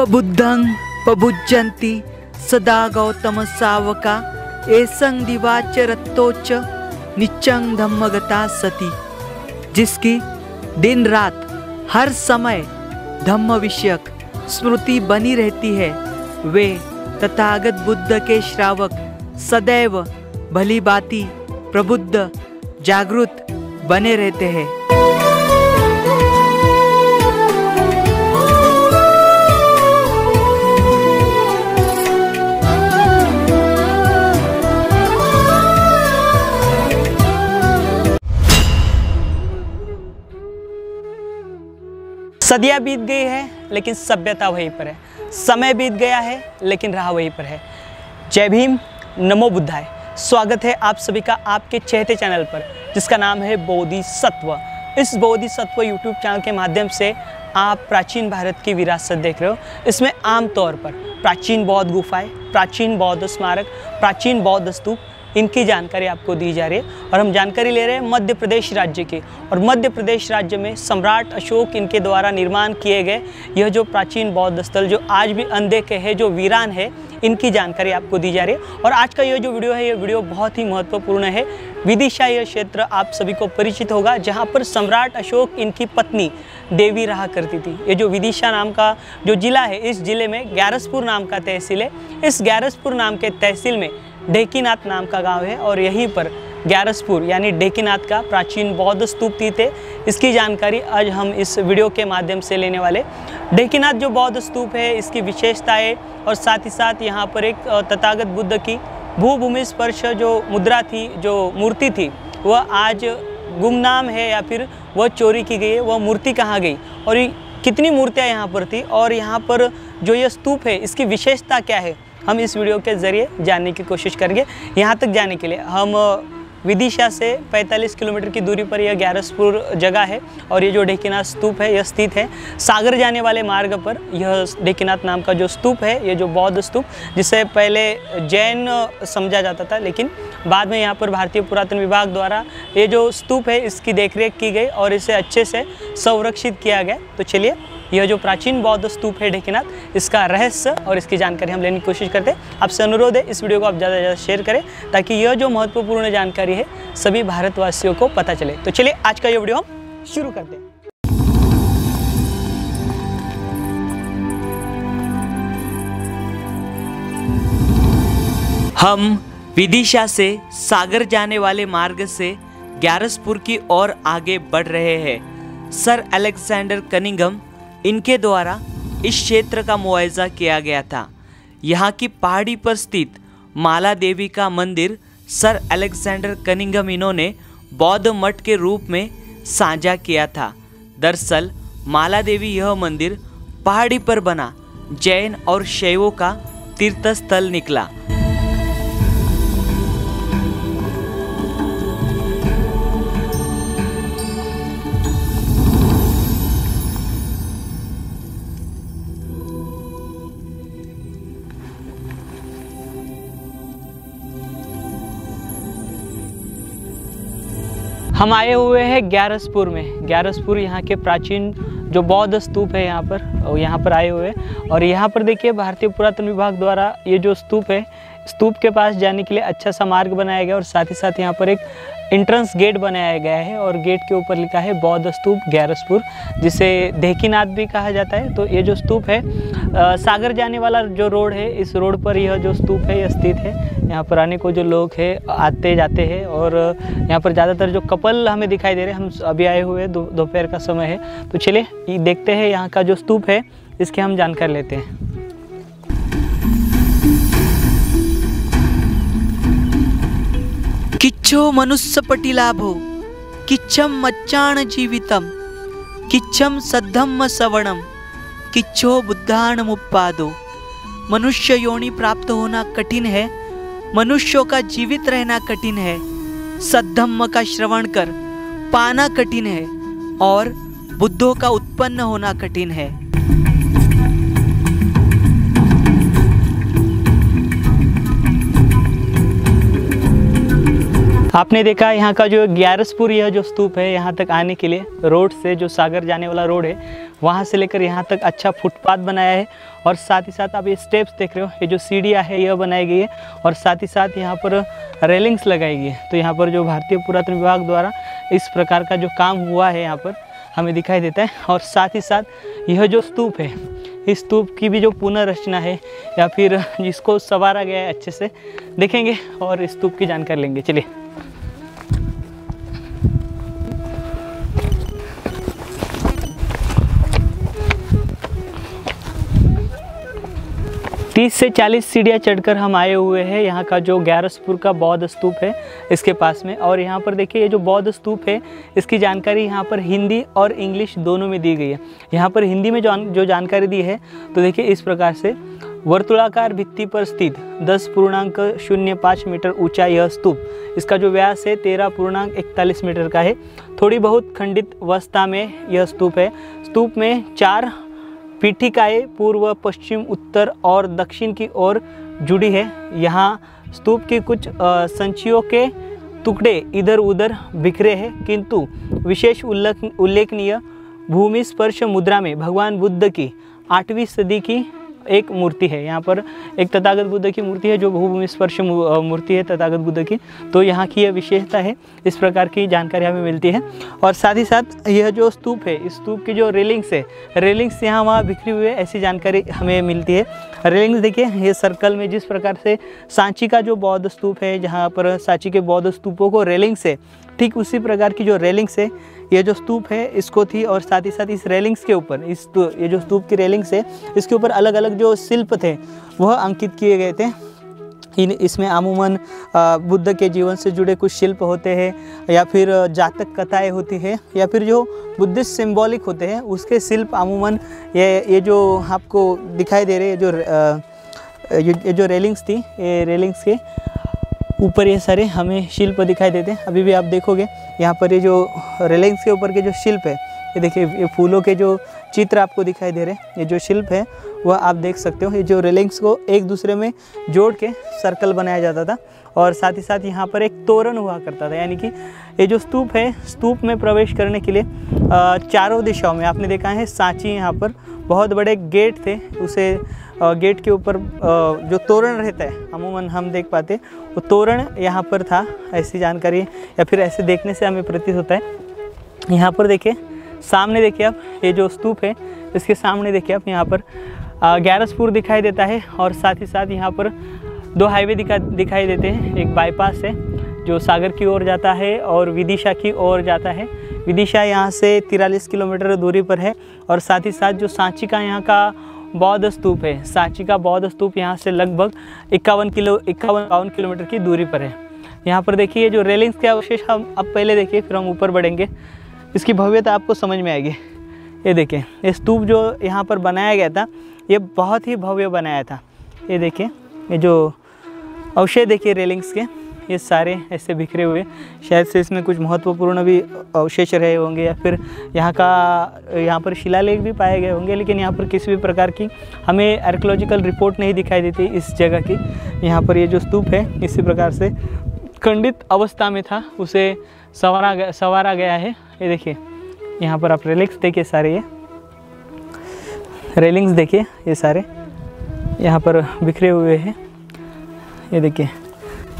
पबुद्धं पबुज्जन्ति सदा गौतम सावका एसं दिवाच रत्तोच निच्चं धम्मगता सती। जिसकी दिन रात हर समय धम्म विषयक स्मृति बनी रहती है, वे तथागत बुद्ध के श्रावक सदैव भली बाती प्रबुद्ध जागृत बने रहते हैं। सदियाँ बीत गई है लेकिन सभ्यता वहीं पर है, समय बीत गया है लेकिन राह वहीं पर है। जय भीम, नमो बुद्धाय। स्वागत है आप सभी का आपके चहेते चैनल पर जिसका नाम है बोधिसत्व। इस बोधिसत्व यूट्यूब चैनल के माध्यम से आप प्राचीन भारत की विरासत देख रहे हो। इसमें आमतौर पर प्राचीन बौद्ध गुफाएं, प्राचीन बौद्ध स्मारक, प्राचीन बौद्ध स्तूप, इनकी जानकारी आपको दी जा रही है। और हम जानकारी ले रहे हैं मध्य प्रदेश राज्य की। और मध्य प्रदेश राज्य में सम्राट अशोक इनके द्वारा निर्माण किए गए यह जो प्राचीन बौद्ध स्थल जो आज भी अनदेखे है, जो वीरान है, इनकी जानकारी आपको दी जा रही है। और आज का यह जो वीडियो है, यह वीडियो बहुत ही महत्वपूर्ण है। विदिशा यह क्षेत्र आप सभी को परिचित होगा, जहाँ पर सम्राट अशोक इनकी पत्नी देवी रहा करती थी। ये जो विदिशा नाम का जो जिला है, इस जिले में ग्यारसपुर नाम का तहसील है। इस ग्यारसपुर नाम के तहसील में ढेकीनाथ नाम का गांव है और यहीं पर ग्यारसपुर यानी ढेकीनाथ का प्राचीन बौद्ध स्तूप स्थित है। इसकी जानकारी आज हम इस वीडियो के माध्यम से लेने वाले। ढेकीनाथ जो बौद्ध स्तूप है, इसकी विशेषताएं और साथ ही साथ यहाँ पर एक तथागत बुद्ध की भूभूमि स्पर्श जो मुद्रा थी, जो मूर्ति थी, वह आज गुमनाम है या फिर वह चोरी की गई है। वह मूर्ति कहाँ गई और कितनी मूर्तियाँ यहाँ पर थी और यहाँ पर जो यह स्तूप है, इसकी विशेषता क्या है, हम इस वीडियो के ज़रिए जानने की कोशिश करेंगे। यहाँ तक जाने के लिए हम विदिशा से 45 किलोमीटर की दूरी पर यह ग्यारसपुर जगह है और ये जो ढेकीनाथ स्तूप है, यह स्थित है सागर जाने वाले मार्ग पर। यह ढेकीनाथ नाम का जो स्तूप है, ये जो बौद्ध स्तूप, जिसे पहले जैन समझा जाता था, लेकिन बाद में यहाँ पर भारतीय पुरातन विभाग द्वारा ये जो स्तूप है, इसकी देखरेख की गई और इसे अच्छे से संरक्षित किया गया। तो चलिए, यह जो प्राचीन बौद्ध स्तूप है ढेकीनाथ, इसका रहस्य और इसकी जानकारी हम लेने की कोशिश करते हैं। आपसे अनुरोध है, इस वीडियो को आप ज़्यादा से ज़्यादा शेयर करें ताकि यह जो महत्वपूर्ण जानकारी है सभी भारतवासियों को पता चले। तो चलिए, आज का ये वीडियो हम शुरू करते हैं। हम विदिशा से सागर जाने वाले मार्ग से ग्यारसपुर की ओर आगे बढ़ रहे हैं। सर अलेक्जेंडर कनिंघम इनके द्वारा इस क्षेत्र का मुआयजा किया गया था। यहाँ की पहाड़ी पर स्थित माला देवी का मंदिर सर अलेक्जेंडर कनिंघम इन्होंने बौद्ध मठ के रूप में साझा किया था। दरअसल माला देवी यह मंदिर पहाड़ी पर बना जैन और शैवों का तीर्थस्थल निकला। हम आए हुए हैं ग्यारसपुर में। ग्यारसपुर यहाँ के प्राचीन जो बौद्ध स्तूप है, यहाँ पर आए हुए हैं। और यहाँ पर देखिए, भारतीय पुरातन विभाग द्वारा ये जो स्तूप है, स्तूप के पास जाने के लिए अच्छा सा मार्ग बनाया गया और साथ ही साथ यहाँ पर एक एंट्रेंस गेट बनाया गया है और गेट के ऊपर लिखा है बौद्ध स्तूप ग्यारसपुर, जिसे ढेकीनाथ भी कहा जाता है। तो ये जो स्तूप है, सागर जाने वाला जो रोड है, इस रोड पर यह जो स्तूप है, यह स्थित है। यहाँ पर आने को जो लोग हैं आते जाते हैं और यहाँ पर ज़्यादातर जो कपल हमें दिखाई दे रहे हैं। हम अभी आए हुए दोपहर का समय है। तो चलिए, देखते हैं यहाँ का जो स्तूप है, इसकी हम जानकारी लेते हैं। किच्छो मनुष्य पटिलाभो किच्छम मच्चाण जीवितम किच्छम सद्धम्म सवणम किच्छो बुद्धान मुप्पादो। मनुष्य योनि प्राप्त होना कठिन है, मनुष्यों का जीवित रहना कठिन है, सद्धम्म का श्रवण कर पाना कठिन है और बुद्धों का उत्पन्न होना कठिन है। आपने देखा यहाँ का जो ग्यारसपुर यह जो स्तूप है, यहाँ तक आने के लिए रोड से जो सागर जाने वाला रोड है वहाँ से लेकर यहाँ तक अच्छा फुटपाथ बनाया है। और साथ ही साथ आप ये स्टेप्स देख रहे हो, ये जो सीढ़ियाँ है यह बनाई गई है और साथ ही साथ यहाँ पर रेलिंग्स लगाई गई है। तो यहाँ पर जो भारतीय पुरातन विभाग द्वारा इस प्रकार का जो काम हुआ है यहाँ पर हमें दिखाई देता है। और साथ ही साथ यह जो स्तूप है, इस स्तूप की भी जो पुनर्रचना है या फिर जिसको संवारा गया है अच्छे से देखेंगे और इस स्तूप की जानकारी लेंगे। चलिए। 30 से 40 सीढ़ियाँ चढ़कर हम आए हुए हैं यहाँ का जो ग्यारसपुर का बौद्ध स्तूप है इसके पास में। और यहाँ पर देखिए ये जो बौद्ध स्तूप है इसकी जानकारी यहाँ पर हिंदी और इंग्लिश दोनों में दी गई है। यहाँ पर हिंदी में जो जानकारी दी है तो देखिए इस प्रकार से, वर्तुलाकार भित्ति पर स्थित 10.05 मीटर ऊंचा यह स्तूप, इसका जो व्यास है 13.41 मीटर का है। थोड़ी बहुत खंडित अवस्था में यह स्तूप है। स्तूप में 4 पीठिकाएँ पूर्व, पश्चिम, उत्तर और दक्षिण की ओर जुड़ी है। यहाँ स्तूप की कुछ संचियों के टुकड़े इधर उधर बिखरे हैं, किंतु विशेष उल्लेखनीय भूमि स्पर्श मुद्रा में भगवान बुद्ध की 8वीं सदी की एक मूर्ति है। यहाँ पर एक तथागत बुद्ध की मूर्ति है जो भूमि स्पर्श मूर्ति है तथागत बुद्ध की। तो यहाँ की यह विशेषता है, इस प्रकार की जानकारी हमें मिलती है। और साथ ही साथ यह जो स्तूप है, इस स्तूप की जो रेलिंग्स है, रेलिंग्स यहाँ वहाँ बिखरी हुई है ऐसी जानकारी हमें मिलती है। रेलिंग्स देखिए ये सर्कल में, जिस प्रकार से सांची का जो बौद्ध स्तूप है जहाँ पर सांची के बौद्ध स्तूपों को रेलिंग्स है, ठीक उसी प्रकार की जो रेलिंग्स है ये जो स्तूप है इसको थी। और साथ ही साथ इस रेलिंग्स के ऊपर, ये जो स्तूप की रेलिंग्स है इसके ऊपर अलग अलग जो शिल्प थे वह अंकित किए गए थे। इसमें अमूमन बुद्ध के जीवन से जुड़े कुछ शिल्प होते हैं या फिर जातक कथाएं होती है या फिर जो बुद्धिस्ट सिंबॉलिक होते हैं उसके शिल्प अमूमन ये जो आपको दिखाई दे रहे हैं, ये जो रेलिंग्स थी, ये रेलिंग्स के ऊपर ये सारे हमें शिल्प दिखाई देते हैं। अभी भी आप देखोगे यहाँ पर ये जो रेलिंग्स के ऊपर के जो शिल्प है, ये देखिए ये फूलों के जो चित्र आपको दिखाई दे रहे हैं, ये जो शिल्प है वह आप देख सकते हो। ये जो रेलिंग्स को एक दूसरे में जोड़ के सर्कल बनाया जाता था। और साथ ही साथ यहाँ पर एक तोरण हुआ करता था, यानी कि ये जो स्तूप है, स्तूप में प्रवेश करने के लिए चारों दिशाओं में आपने देखा है सांची यहाँ पर बहुत बड़े गेट थे, उसे गेट के ऊपर जो तोरण रहता है अमूमन हम देख पाते, वो तोरण यहाँ पर था, ऐसी जानकारी या फिर ऐसे देखने से हमें प्रतीत होता है। यहाँ पर देखिए सामने देखिए आप, ये जो स्तूप है इसके सामने देखिए आप, यहाँ पर ग्यारसपुर दिखाई देता है। और साथ ही साथ यहाँ पर 2 हाईवे दिखाई देते हैं। एक बाईपास है जो सागर की ओर जाता है और विदिशा की ओर जाता है। विदिशा यहाँ से 43 किलोमीटर दूरी पर है। और साथ ही साथ जो सांची का यहाँ का बौद्ध स्तूप है, सांची का बौद्ध स्तूप यहाँ से लगभग 51 किलोमीटर की दूरी पर है। यहाँ पर देखिए जो रेलिंग्स के अवशेष हम अब पहले देखिए फिर हम ऊपर बढ़ेंगे, इसकी भव्यता आपको समझ में आएगी। ये देखिए ये स्तूप जो यहाँ पर बनाया गया था ये बहुत ही भव्य बनाया था। ये देखिए ये जो अवशेष देखिए रेलिंग्स के, ये सारे ऐसे बिखरे हुए, शायद से इसमें कुछ महत्वपूर्ण भी अवशेष रहे होंगे या फिर यहाँ पर शिलालेख भी पाए गए होंगे, लेकिन यहाँ पर किसी भी प्रकार की हमें आर्कियोलॉजिकल रिपोर्ट नहीं दिखाई देती इस जगह की। यहाँ पर ये जो स्तूप है इसी प्रकार से खंडित अवस्था में था, उसे संवारा गया है। ये देखिए यहाँ पर आप रेलिंग्स देखिए, सारे ये रेलिंग्स देखिए, ये सारे यहाँ पर बिखरे हुए हैं। ये देखिए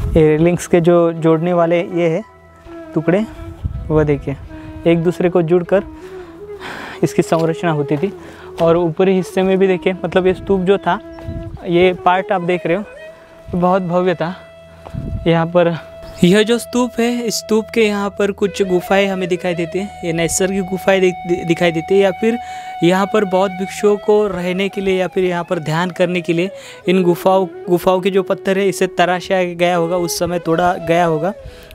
ये रेलिंग्स के जो जोड़ने वाले ये है टुकड़े, वह देखिए एक दूसरे को जुड़कर इसकी संरचना होती थी। और ऊपरी हिस्से में भी देखिए, मतलब ये स्तूप जो था, ये पार्ट आप देख रहे हो तो बहुत भव्य था। यहाँ पर यह जो स्तूप है, इस स्तूप के यहाँ पर कुछ गुफाएं हमें दिखाई देती हैं। ये नैसर्गिक गुफाएं दिखाई देती है या फिर यहाँ पर बौद्ध भिक्षुओं को रहने के लिए या फिर यहाँ पर ध्यान करने के लिए इन गुफाओं के जो पत्थर है इसे तराशा गया होगा, उस समय तोड़ा गया होगा।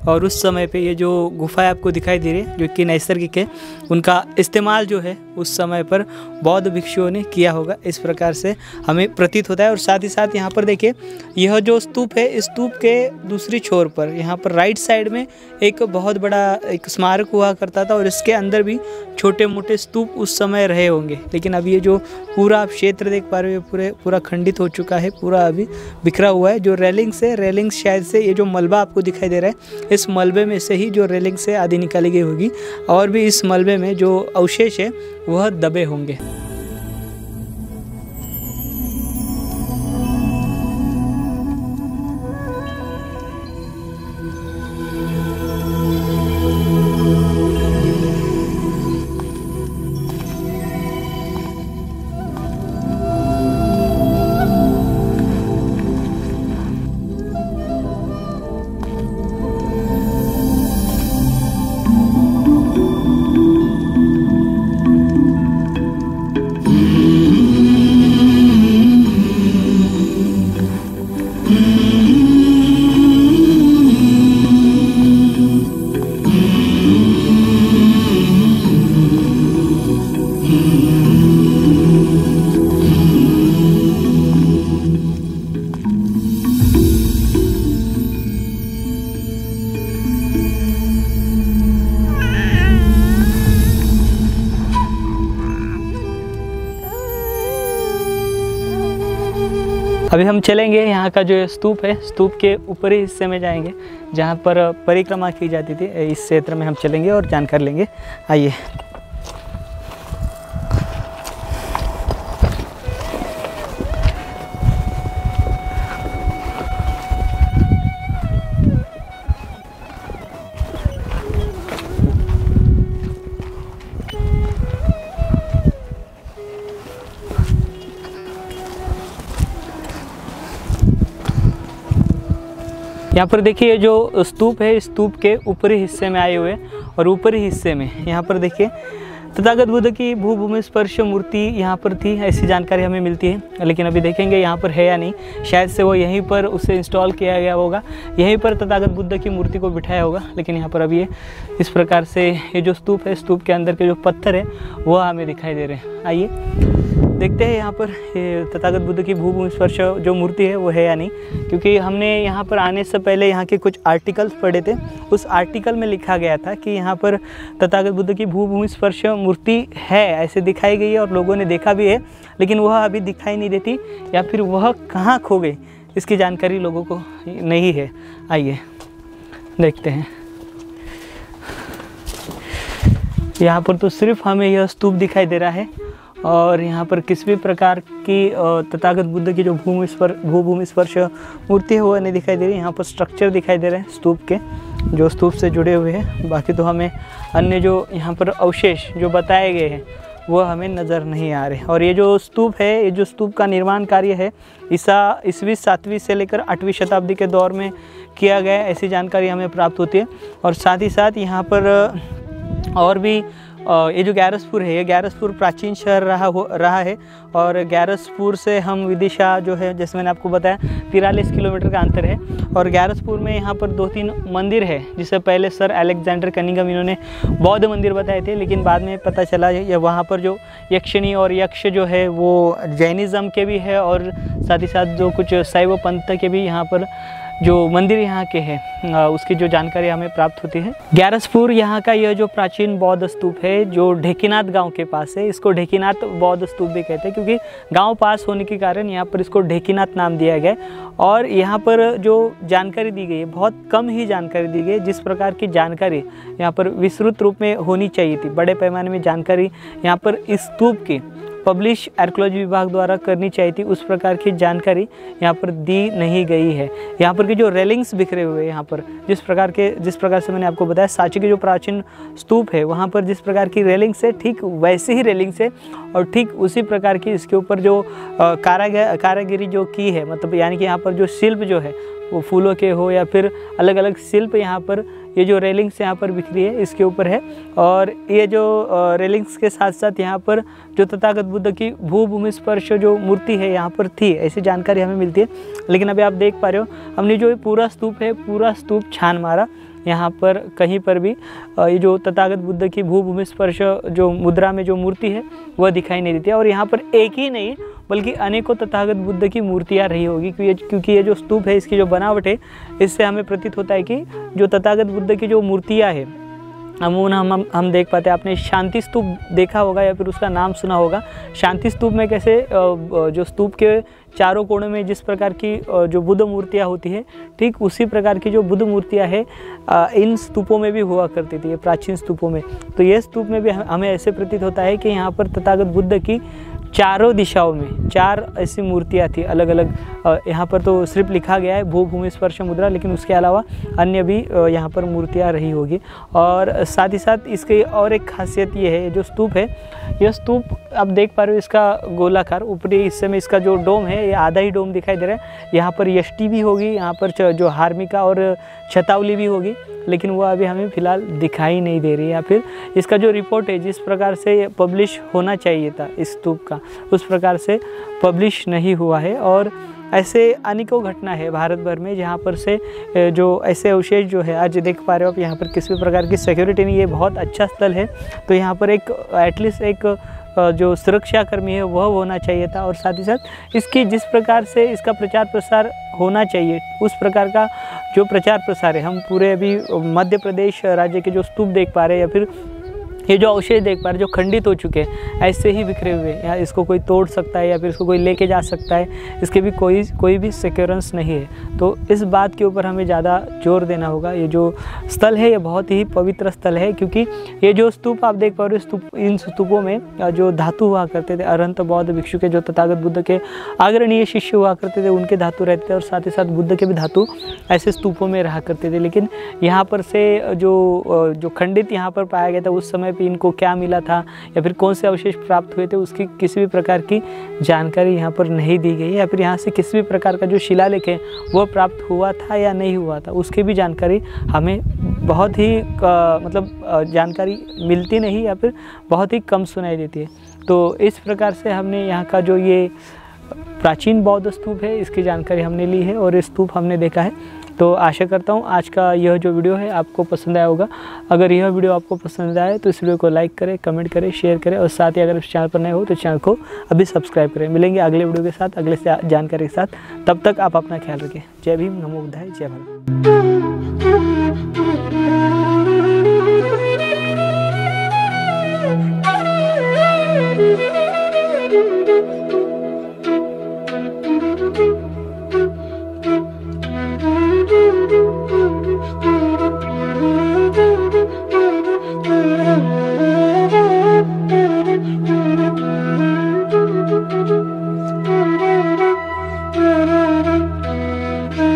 और उस समय पे ये जो गुफाएं आपको दिखाई दे रही है जो कि नैसर्गिक है, उनका इस्तेमाल जो है उस समय पर बौद्ध भिक्षुओं ने किया होगा, इस प्रकार से हमें प्रतीत होता है। और साथ ही साथ यहाँ पर देखिए यह जो स्तूप है, इस स्तूप के दूसरी छोर पर यहाँ यहाँ पर राइट साइड में एक बहुत बड़ा एक स्मारक हुआ करता था और इसके अंदर भी छोटे मोटे स्तूप उस समय रहे होंगे। लेकिन अब ये जो पूरा आप क्षेत्र देख पा रहे हो पूरा खंडित हो चुका है, पूरा अभी बिखरा हुआ है। जो रेलिंग्स है, रेलिंग्स शायद से ये जो मलबा आपको दिखाई दे रहा है, इस मलबे में से ही जो रेलिंग्स है आदि निकाली गई होगी और भी इस मलबे में जो अवशेष है वह दबे होंगे। अभी हम चलेंगे यहाँ का जो स्तूप है, स्तूप के ऊपरी हिस्से में जाएंगे जहाँ पर परिक्रमा की जाती थी। इस क्षेत्र में हम चलेंगे और जानकारी लेंगे। आइए। यहाँ पर देखिए जो स्तूप है, स्तूप के ऊपरी हिस्से में आए हुए और ऊपरी हिस्से में यहाँ पर देखिए तथागत बुद्ध की भूभूमि स्पर्श मूर्ति यहाँ पर थी, ऐसी जानकारी हमें मिलती है। लेकिन अभी देखेंगे यहाँ पर है या नहीं, शायद से वो यहीं पर उसे इंस्टॉल किया गया होगा, यहीं पर तथागत बुद्ध की मूर्ति को बिठाया होगा। लेकिन यहाँ पर अभी ये इस प्रकार से ये जो स्तूप है, स्तूप के अंदर के जो पत्थर है वह हमें दिखाई दे रहे हैं। आइए देखते हैं यहाँ पर तथागत बुद्ध की भूभूमि स्पर्श जो मूर्ति है वो है या नहीं, क्योंकि हमने यहाँ पर आने से पहले यहाँ के कुछ आर्टिकल्स पढ़े थे। उस आर्टिकल में लिखा गया था कि यहाँ पर तथागत बुद्ध की भूभूमि स्पर्श मूर्ति है, ऐसे दिखाई गई है और लोगों ने देखा भी है, लेकिन वह अभी दिखाई नहीं देती या फिर वह कहाँ खो गई इसकी जानकारी लोगों को नहीं है। आइए देखते हैं। यहाँ पर तो सिर्फ हमें यह स्तूप दिखाई दे रहा है और यहाँ पर किसी भी प्रकार की तथागत बुद्ध की जो भूभूमि स्पर्श मूर्ति है वो नहीं दिखाई दे रही। यहाँ पर स्ट्रक्चर दिखाई दे रहे हैं स्तूप के, जो स्तूप से जुड़े हुए हैं। बाकी तो हमें अन्य जो यहाँ पर अवशेष जो बताए गए हैं वो हमें नज़र नहीं आ रहे। और ये जो स्तूप है, ये जो स्तूप का निर्माण कार्य है ईस्वी 7वीं से लेकर 8वीं शताब्दी के दौर में किया गया, ऐसी जानकारी हमें प्राप्त होती है। और साथ ही साथ यहाँ पर और भी ये जो ग्यारसपुर है, ये ग्यारसपुर प्राचीन शहर रहा है और ग्यारसपुर से हम विदिशा जो है, जैसे मैंने आपको बताया 43 किलोमीटर का अंतर है। और ग्यारसपुर में यहाँ पर 2-3 मंदिर है, जिसे पहले सर अलेक्जेंडर कनिंघम इन्होंने बौद्ध मंदिर बताए थे, लेकिन बाद में पता चला ये वहाँ पर जो यक्षिणी और यक्ष जो है वो जैनिज़्म के भी है और साथ ही साथ जो कुछ शैव पंथ के भी यहाँ पर जो मंदिर यहाँ के हैं उसकी जो जानकारी हमें प्राप्त होती है। ग्यारसपुर यहाँ का यह जो प्राचीन बौद्ध स्तूप है जो ढेकीनाथ गांव के पास है, इसको ढेकीनाथ बौद्ध स्तूप भी कहते हैं, क्योंकि गांव पास होने के कारण यहाँ पर इसको ढेकीनाथ नाम दिया गया। और यहाँ पर जो जानकारी दी गई है बहुत कम ही जानकारी दी गई है, जिस प्रकार की जानकारी यहाँ पर विस्तृत रूप में होनी चाहिए थी, बड़े पैमाने में जानकारी यहाँ पर इस स्तूप की पब्लिश आर्कियोलॉजी विभाग द्वारा करनी चाहिए थी, उस प्रकार की जानकारी यहाँ पर दी नहीं गई है। यहाँ पर के जो रेलिंग्स बिखरे हुए हैं, यहाँ पर जिस प्रकार से मैंने आपको बताया सांची के जो प्राचीन स्तूप है वहाँ पर जिस प्रकार की रेलिंग्स है ठीक वैसे ही रेलिंग्स है और ठीक उसी प्रकार की इसके ऊपर जो कारागिरी जो की है, मतलब यानी कि यहाँ पर जो शिल्प जो है वो फूलों के हो या फिर अलग अलग शिल्प यहाँ पर ये जो रेलिंग्स यहाँ पर बिखरी है इसके ऊपर है। और ये जो रेलिंग्स के साथ साथ यहाँ पर जो तथागत बुद्ध की भूभूमि स्पर्श जो मूर्ति है यहाँ पर थी, ऐसी जानकारी हमें मिलती है। लेकिन अभी आप देख पा रहे हो हमने जो पूरा स्तूप है, पूरा स्तूप छान मारा, यहाँ पर कहीं पर भी ये जो तथागत बुद्ध की भूभूमि स्पर्श जो मुद्रा में जो मूर्ति है वह दिखाई नहीं देती है। और यहाँ पर एक ही नहीं बल्कि अनेकों तथागत बुद्ध की मूर्तियाँ रही होगी, क्योंकि ये जो स्तूप है इसकी जो बनावट है इससे हमें प्रतीत होता है कि जो तथागत बुद्ध की जो मूर्तियाँ है अमूमन हम देख पाते हैं। आपने शांति स्तूप देखा होगा या फिर उसका नाम सुना होगा। शांति स्तूप में कैसे जो स्तूप के चारों कोनों में जिस प्रकार की जो बुद्ध मूर्तियाँ होती है, ठीक उसी प्रकार की जो बुद्ध मूर्तियाँ है इन स्तूपों में भी हुआ करती थी, ये प्राचीन स्तूपों में। तो ये स्तूप में भी हमें ऐसे प्रतीत होता है कि यहाँ पर तथागत बुद्ध की चारों दिशाओं में 4 ऐसी मूर्तियाँ थी अलग अलग। यहाँ पर तो सिर्फ लिखा गया है भू भूमि स्पर्श मुद्रा, लेकिन उसके अलावा अन्य भी यहाँ पर मूर्तियाँ रही होगी। और साथ ही साथ इसकी और एक खासियत ये है, जो स्तूप है, यह स्तूप आप देख पा रहे हो, इसका गोलाकार ऊपरी हिस्से में इसका जो डोम है ये आधा ही डोम दिखाई दे रहा है। यहाँ पर यष्टि भी होगी, यहाँ पर जो हार्मिका और छतावली भी होगी, लेकिन वो अभी हमें फ़िलहाल दिखाई नहीं दे रही। या फिर इसका जो रिपोर्ट है जिस प्रकार से पब्लिश होना चाहिए था इस स्तूप का, उस प्रकार से पब्लिश नहीं हुआ है। और ऐसे अनेकों घटना है भारत भर में जहाँ पर से जो ऐसे अवशेष जो है, आज देख पा रहे हो आप यहाँ पर किसी भी प्रकार की सिक्योरिटी नहीं है, बहुत अच्छा स्थल है। तो यहाँ पर एक एटलीस्ट एक जो सुरक्षाकर्मी है वह होना चाहिए था। और साथ ही साथ इसकी जिस प्रकार से इसका प्रचार प्रसार होना चाहिए उस प्रकार का जो प्रचार प्रसार है, हम पूरे अभी मध्य प्रदेश राज्य के जो स्तूप देख पा रहे हैं या फिर ये जो अवशेष देख पा रहे जो खंडित हो चुके हैं ऐसे ही बिखरे हुए, या इसको कोई तोड़ सकता है या फिर इसको कोई लेके जा सकता है, इसके भी कोई भी सिक्योरेंस नहीं है। तो इस बात के ऊपर हमें ज़्यादा जोर देना होगा। ये जो स्थल है ये बहुत ही पवित्र स्थल है, क्योंकि ये जो स्तूप आप देख पा रहे हो, इन स्तूपों में जो धातु हुआ करते थे, अरहंत बौद्ध भिक्षु के जो तथागत बुद्ध के अग्रणीय शिष्य हुआ करते थे उनके धातु रहते थे, और साथ ही साथ बुद्ध के भी धातु ऐसे स्तूपों में रहा करते थे। लेकिन यहाँ पर से जो खंडित यहाँ पर पाया गया था उस समय इनको क्या मिला था या फिर कौन से अवशेष प्राप्त हुए थे उसकी किसी भी प्रकार की जानकारी यहाँ पर नहीं दी गई, या फिर यहाँ से किसी भी प्रकार का जो शिलालेख है वह प्राप्त हुआ था या नहीं हुआ था उसकी भी जानकारी हमें बहुत ही जानकारी मिलती नहीं या फिर बहुत ही कम सुनाई देती है। तो इस प्रकार से हमने यहाँ का जो ये प्राचीन बौद्ध स्तूप है इसकी जानकारी हमने ली है और स्तूप हमने देखा है। तो आशा करता हूँ आज का यह जो वीडियो है आपको पसंद आया होगा। अगर यह वीडियो आपको पसंद आए तो इस वीडियो को लाइक करें, कमेंट करें, शेयर करें, और साथ ही अगर इस चैनल पर नए हो तो चैनल को अभी सब्सक्राइब करें। मिलेंगे अगले वीडियो के साथ, अगले जानकारी के साथ। तब तक आप अपना ख्याल रखें। जय भीम, नमो बुद्धाय, जय भारत।